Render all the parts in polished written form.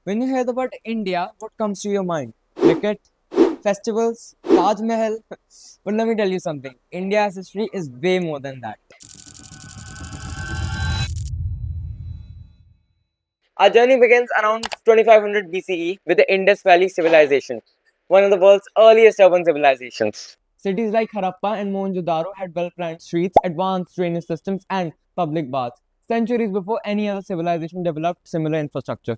When you hear the word India, what comes to your mind? Cricket, festivals, Taj Mahal. But let me tell you something. India's history is way more than that. Our journey begins around 2500 BCE with the Indus Valley Civilization, one of the world's earliest urban civilizations. Cities like Harappa and Mohenjo-daro had well-planned streets, advanced drainage systems, and public baths, centuries before any other civilization developed similar infrastructure.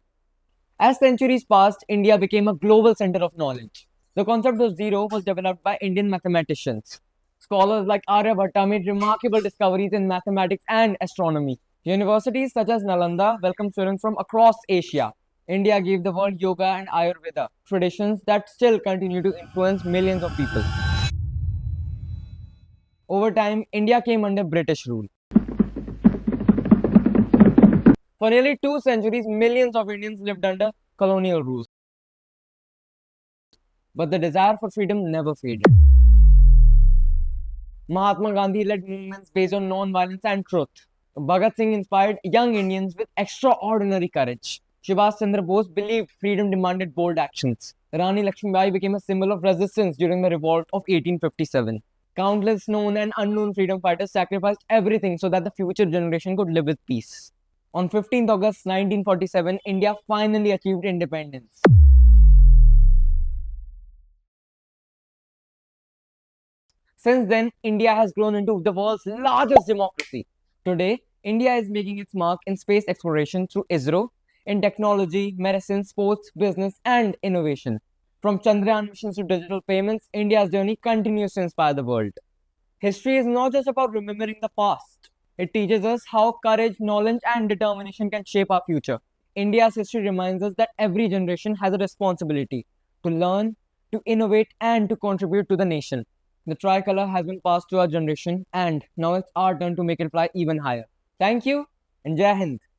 As centuries passed, India became a global center of knowledge. The concept of zero was developed by Indian mathematicians. Scholars like Aryabhatta made remarkable discoveries in mathematics and astronomy. Universities such as Nalanda welcomed students from across Asia. India gave the world yoga and Ayurveda, traditions that still continue to influence millions of people. Over time, India came under British rule. For nearly 2 centuries, millions of Indians lived under colonial rule. But the desire for freedom never faded. Mahatma Gandhi led movements based on non-violence and truth. Bhagat Singh inspired young Indians with extraordinary courage. Subhash Chandra Bose believed freedom demanded bold actions. Rani Lakshmibai became a symbol of resistance during the revolt of 1857. Countless known and unknown freedom fighters sacrificed everything so that the future generation could live with peace. On 15th August 1947, India finally achieved independence. Since then, India has grown into the world's largest democracy. Today, India is making its mark in space exploration through ISRO, in technology, medicine, sports, business, and innovation. From Chandrayaan missions to digital payments, India's journey continues to inspire the world. History is not just about remembering the past, it teaches us how courage, knowledge, and determination can shape our future. India's history reminds us that every generation has a responsibility to learn, to innovate, and to contribute to the nation. The tricolor has been passed to our generation, and now it's our turn to make it fly even higher. Thank you, and Jai Hind.